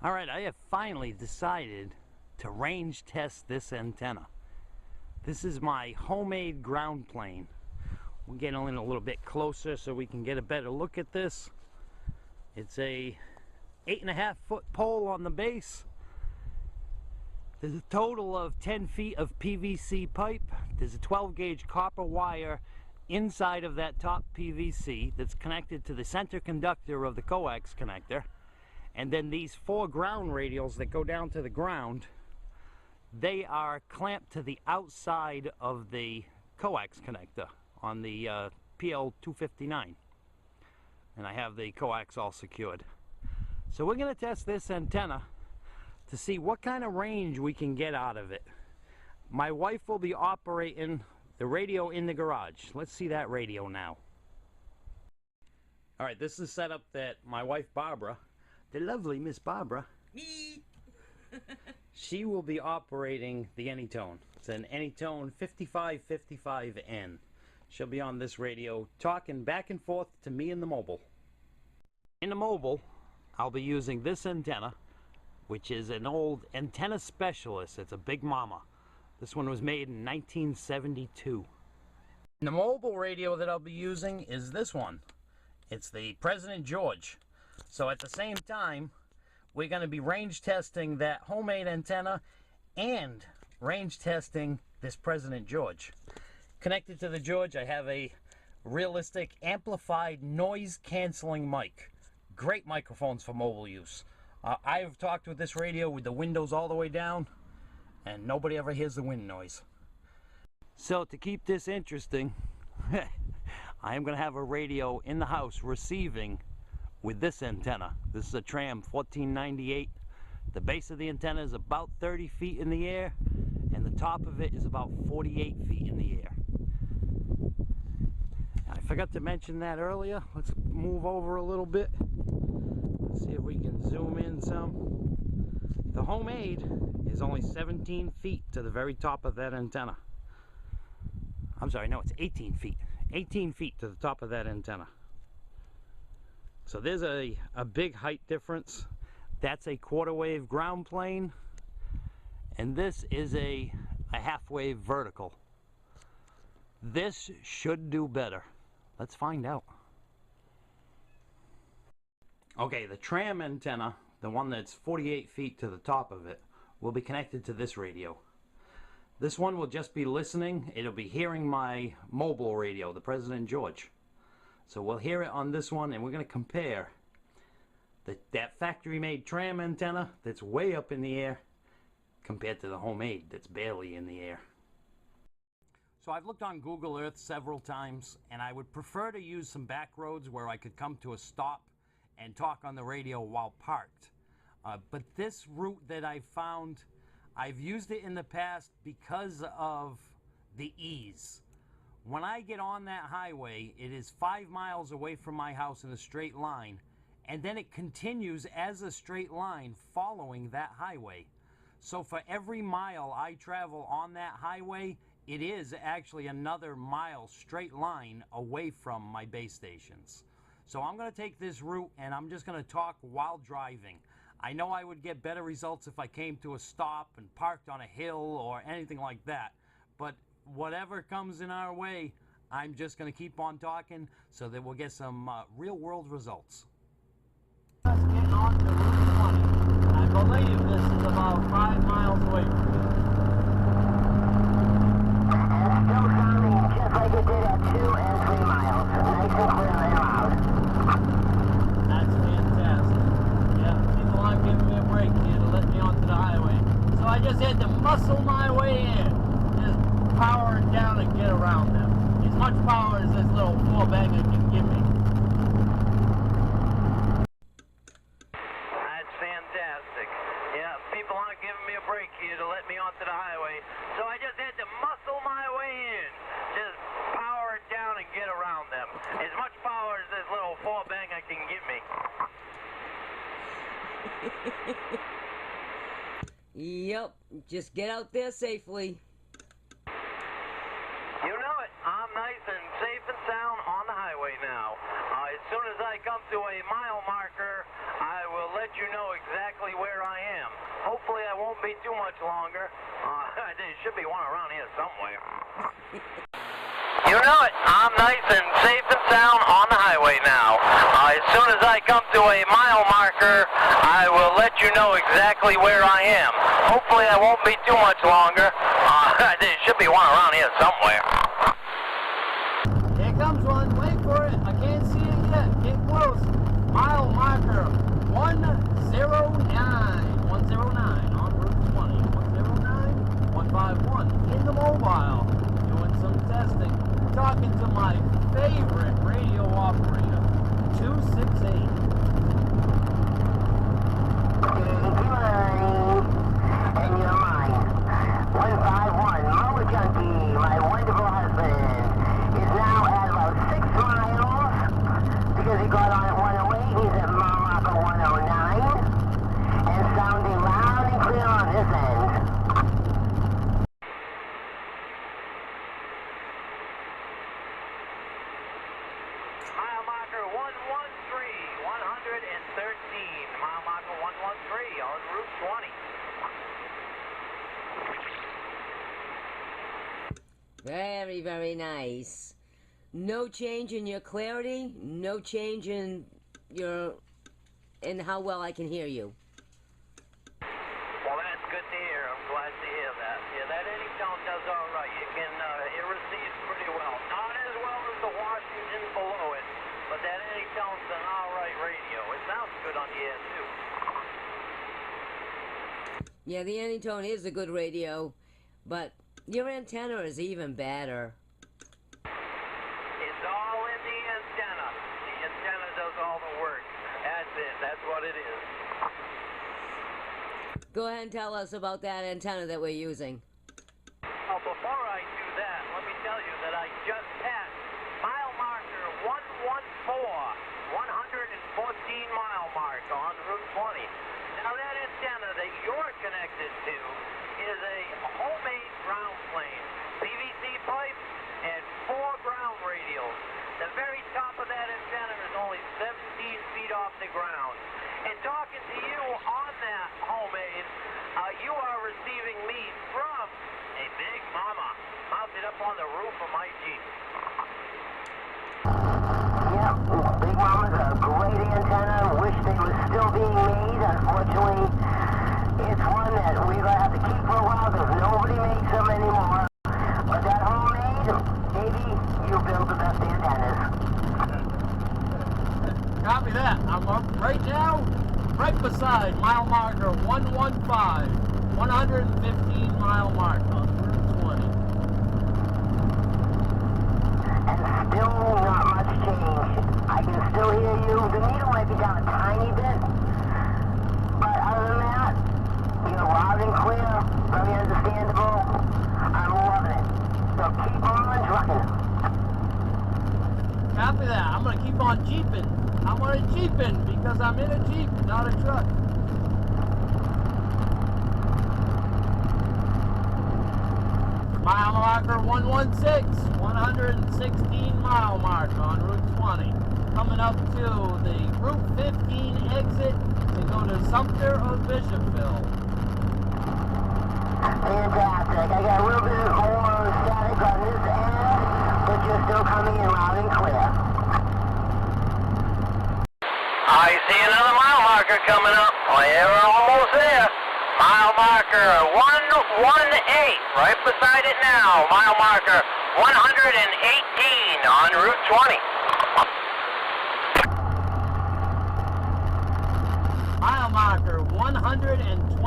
Alright, I have finally decided to range test this antenna. This is my homemade ground plane. We're getting in a little bit closer so we can get a better look at this. It's a 8.5 foot pole on the base. There's a total of 10 feet of PVC pipe. There's a 12 gauge copper wire inside of that top PVC that's connected to the center conductor of the coax connector. And then these 4 ground radials that go down to the ground, they are clamped to the outside of the coax connector on the PL259. And I have the coax all secured. So we're going to test this antenna to see what kind of range we can get out of it. My wife will be operating the radio in the garage. Let's see that radio now. Alright, this is set up that my wife Barbara, the lovely Miss Barbara, me, she will be operating the Anytone. It's an Anytone 5555N. She'll be on this radio talking back and forth to me in the mobile. In the mobile, I'll be using this antenna, which is an old antenna specialist. It's a Big Momma. This one was made in 1972. And the mobile radio that I'll be using is this one. It's the President George. So at the same time, we're going to be range testing that homemade antenna and range testing this President George. Connected to the George, I have a realistic amplified noise canceling mic. Great microphones for mobile use. I've talked with this radio with the windows all the way down, and nobody ever hears the wind noise. So to keep this interesting, I am going to have a radio in the house receiving with this antenna. This is a Tram 1498. The base of the antenna is about 30 feet in the air, and the top of it is about 48 feet in the air. I forgot to mention that earlier. Let's move over a little bit. Let's see if we can zoom in some. The homemade is only 17 feet to the very top of that antenna. I'm sorry, no, it's 18 feet. 18 feet to the top of that antenna. So there's a big height difference. That's a quarter wave ground plane, and this is a half wave vertical. This should do better. Let's find out. Okay, the Tram antenna, the one that's 48 feet to the top of it, will be connected to this radio. This one will just be listening. It'll be hearing my mobile radio, the President George. So we'll hear it on this one, and we're going to compare that factory-made Tram antenna that's way up in the air compared to the homemade that's barely in the air. So I've looked on Google Earth several times, and I would prefer to use some back roads where I could come to a stop and talk on the radio while parked. But this route that I found, I've used it in the past because of the ease. When I get on that highway, it is 5 miles away from my house in a straight line, and then it continues as a straight line following that highway. So for every mile I travel on that highway, it is actually another mile straight line away from my base stations. So I'm going to take this route, and I'm just going to talk while driving. I know I would get better results if I came to a stop and parked on a hill or anything like that, but whatever comes in our way, I'm just going to keep on talking so that we'll get some real-world results. Just getting on to Route 20. I believe this is about 5 miles away from me. Still sounding just like it did at 2 and 3 miles. Nice and clear and loud. That's fantastic. Yeah, people aren't giving me a break here to let me onto the highway. So I just had to muscle my way in. Just power it down and get around them. As much power as this little 4-banger can give me. That's fantastic. Yeah, people aren't giving me a break here to let me onto the highway. So I just had to muscle my way in. Just power it down and get around them. As much power as this little 4-banger can give me. Yep, just get out there safely. You know it. I'm nice and safe and sound on the highway now. As soon as I come to a mile marker, I will let you know exactly exactly where I am. Hopefully I won't be too much longer. There should be one around here somewhere. You know it. I'm nice and safe and sound on the highway now. As soon as I come to a mile marker, I will let you know exactly where I am. Hopefully I won't be too much longer. There should be one around here somewhere. Here comes one. Wait for it. I can't see it yet. Get close. Mile marker 109. 109 on Route 20. 109, 151 in the mobile. Doing some testing. Talking to my favorite radio operator. 268. And you're mine. 151, Mower Junkie, my wonderful husband, is now at about 6 miles because he got on at 108. He's at mile marker 109 and sounding loud and clear on this end. Mile marker 113, 113. Mile marker 113 on Route 20. Very, very nice. No change in your clarity, no change in how well I can hear you. Well, that's good to hear. I'm glad to hear that. Yeah, that any tone does all right. It receives pretty well. Not as well as the Washington below it, but that any tone's an all right radio. It sounds good on the air, too. Yeah, the Anytone is a good radio, but your antenna is even better. It's all in the antenna. The antenna does all the work. That's it. That's what it is. Go ahead and tell us about that antenna that we're using. Well, before I do that, let me tell you that I just passed mile marker 114, 114 mile mark on Route 20. Now that antenna that you're connected to is a homemade ground plane, PVC pipe, and 4 ground radials. The very top of that antenna is only 17 feet off the ground. And talking to you on that homemade, you are receiving me from a Big Momma mounted up on the roof of my Jeep. Yep, Big Momma's a great antenna. Wish they were still being made. Unfortunately, it's one that we're going to have to keep for a while because nobody makes them anymore. But that homemade, baby, you build the best antennas. Copy that. I'm up right now, right beside mile marker 115. 115 mile mark on Route 20. And still not much change. I can still hear you. The needle might be down a tiny bit. But other than that, you're loud and clear, very understandable. I'm loving it. So keep on trucking. Copy that. I'm going to keep on jeeping. I'm going to jeeping because I'm in a Jeep, not a truck. Mile marker 116, 116 mile mark on Route 20. Coming up to the Route 15 exit to go to Sumter or Bishopville. Fantastic. I got a little bit more static on this end, but you're still coming in loud and clear. I see another mile marker coming up. We're almost there. Mile marker 118, right beside it now. Mile marker 118 on Route 20. Mile marker 121.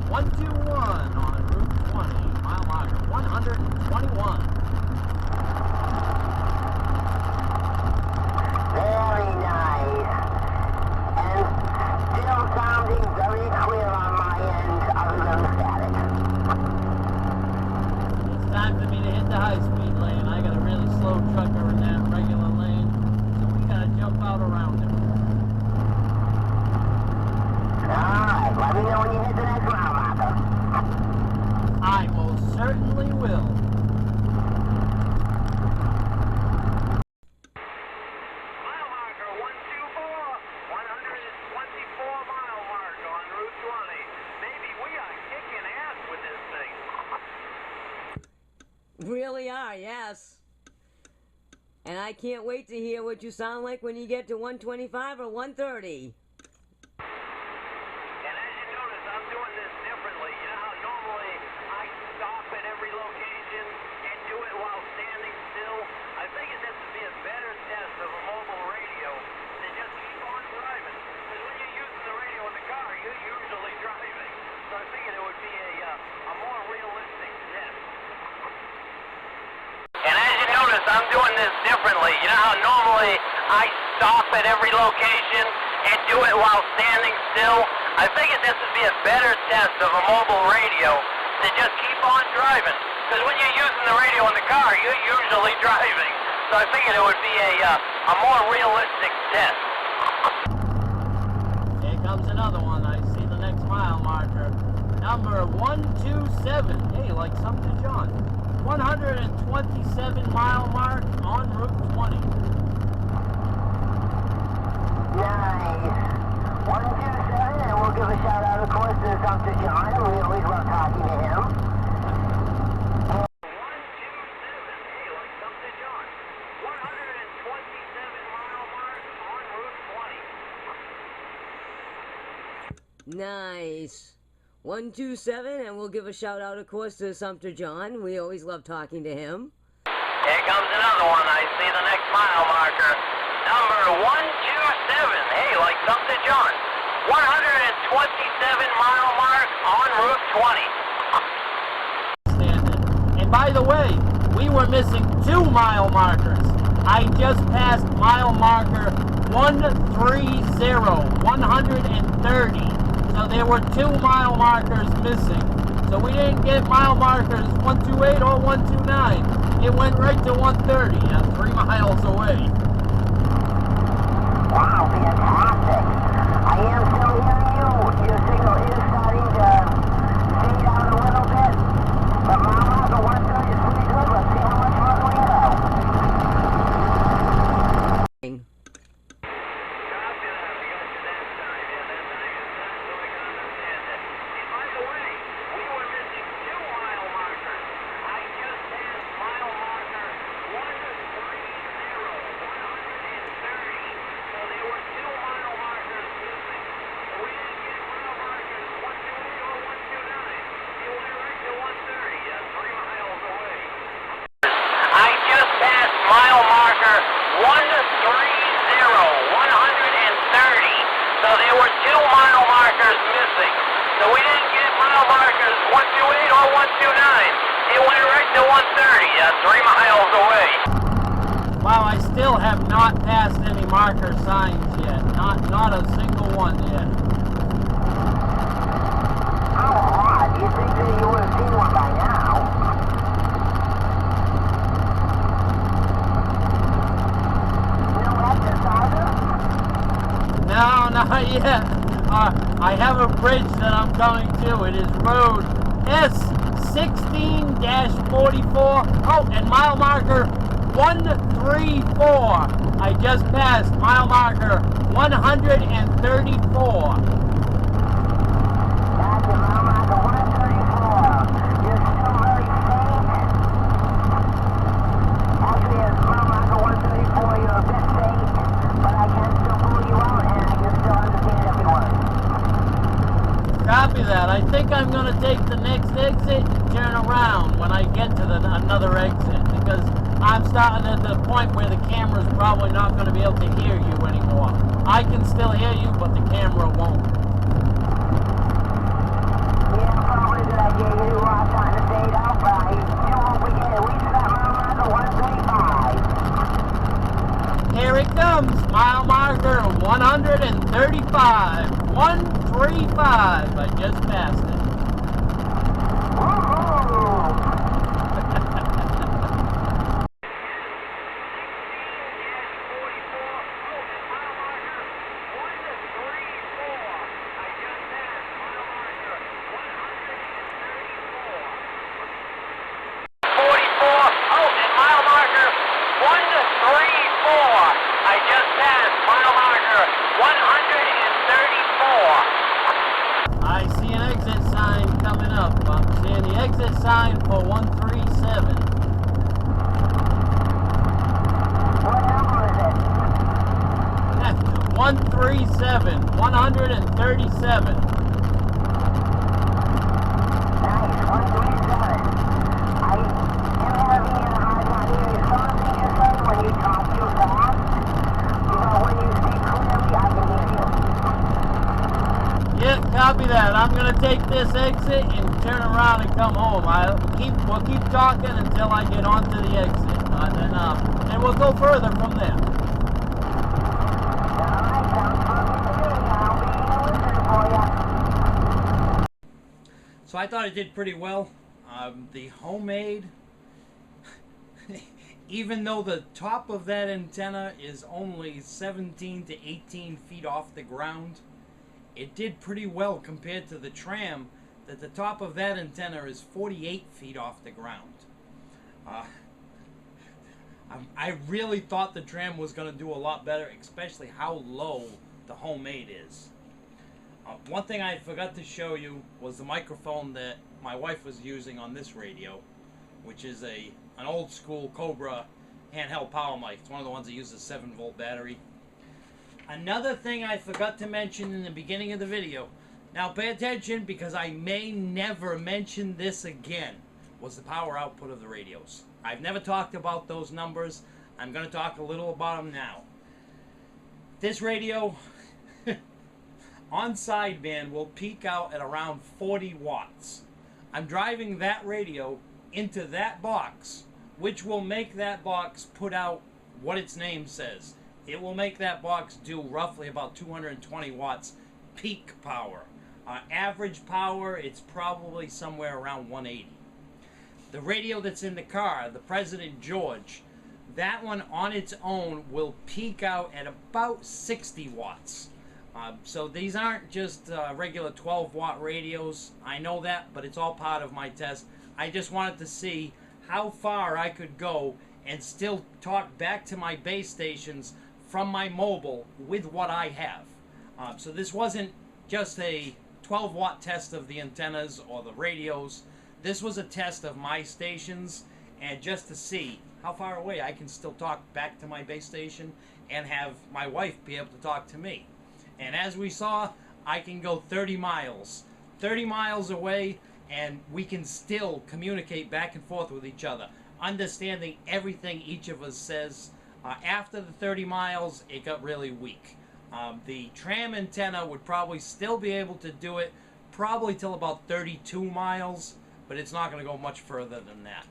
121 on Route 20. Mile marker 121. Very nice. And still sounding very clear on my end, other than the static. It's time for me to hit the high-speed lane. I got a really slow trucker in that regular lane, so we gotta jump out around him. Alright, let me know when you hit the next mile marker. I most certainly will. Mile marker 124, 124 mile mark on Really are, yes. And I can't wait to hear what you sound like when you get to 125 or 130. And as you notice, I'm doing this differently. You know how normally I stop at every location and do it while standing still? I figured this would be a better test of a mobile radio than just keep on driving. Because when you're using the radio in the car, you're usually driving. So I figured it would be a more realistic test. And as you notice, I'm doing this differently. You know how normally I stop at every location and do it while standing still? I figured this would be a better test of a mobile radio than just keep on driving. Because when you're using the radio in the car, you're usually driving. So I figured it would be a more realistic test. Here comes another one. I see the next mile marker. Number 127. Hey, like something John. 127 mile mark on Route 20. Nice. 127, and we'll give a shout out, of course, to Dr. John. We always love talking to him. 127, hey, like something John. 127 mile mark on Route 20. Nice. 127, and we'll give a shout out, of course, to Sumter John. We always love talking to him. Here comes another one. I see the next mile marker. Number 127. Hey, like something John. 127 mile mark on Route 20. And by the way, we were missing 2 mile markers. I just passed mile marker 130, 130. So there were 2 mile markers missing. So we didn't get mile markers 128 or 129. It went right to 130, 3 miles away. Wow, fantastic. I am still hearing you. Your signal is starting to fade out a little bit. But mile marker 130 is pretty good. Let's see how much further we go. Mile marker 130, 130. So there were 2 mile markers missing. So we didn't get mile markers 128 or 129. It went right to 130, 3 miles away. Wow, I still have not passed any marker signs yet. Not a single one yet. How odd. You'd think that you would have seen one by now. No, not yet. I have a bridge that I'm going to. It is road S16-44. Oh, and mile marker 134. I just passed mile marker 134. That's your mile marker 134. You're still very faint. Actually, as mile marker 134, you're a bit faint, but I can still pull you out and I can still understand everyone. Copy that. I think I'm going to take the next exit and turn around when I get to another exit, because I'm starting at the point where the camera's probably not going to be able to hear you anymore. I can still hear you, but the camera won't. Yeah, probably a good idea. You are starting to fade out, but I do hope we get at least that mile marker 135. Here it comes, mile marker 135. 135. I just passed it. Woohoo! I see an exit sign coming up. I'm seeing the exit sign for 137. 137. 137. Nice, 137. I am having a hard time hearing some of the things you say when you talk too fast. But when you speak clearly, I can hear you. Yeah, copy that. I'm gonna take this exit and turn around and come home. We'll keep talking until I get onto the exit, and we'll go further from there. Alright, sounds perfect to me. I'll be listening for you. So I thought I did pretty well. The homemade, even though the top of that antenna is only 17 to 18 feet off the ground, it did pretty well compared to the Tram, that the top of that antenna is 48 feet off the ground. I really thought the Tram was going to do a lot better, especially how low the homemade is. One thing I forgot to show you was the microphone that my wife was using on this radio, which is an old school Cobra handheld power mic. It's one of the ones that uses a 7-volt battery. Another thing I forgot to mention in the beginning of the video, now pay attention because I may never mention this again, was the power output of the radios. I've never talked about those numbers. I'm going to talk a little about them now. This radio on sideband will peak out at around 40 watts. I'm driving that radio into that box, which will make that box put out what its name says. It will make that box do roughly about 220 watts peak power. Average power, it's probably somewhere around 180. The radio that's in the car, the President George, that one on its own will peak out at about 60 watts. So these aren't just regular 12-watt radios. I know that, but it's all part of my test. I just wanted to see how far I could go and still talk back to my base stations from my mobile with what I have. So this wasn't just a 12-watt test of the antennas or the radios. This was a test of my stations, and just to see how far away I can still talk back to my base station and have my wife be able to talk to me. And as we saw, I can go 30 miles away, and we can still communicate back and forth with each other, understanding everything each of us says. After the 30 miles, it got really weak. The Tram antenna would probably still be able to do it, probably till about 32 miles, but it's not going to go much further than that.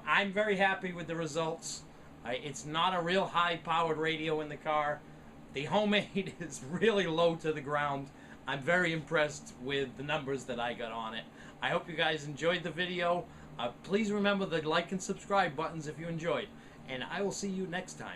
I'm very happy with the results. It's not a real high-powered radio in the car. The homemade is really low to the ground. I'm very impressed with the numbers that I got on it. I hope you guys enjoyed the video. Please remember the like and subscribe buttons if you enjoyed. And I will see you next time.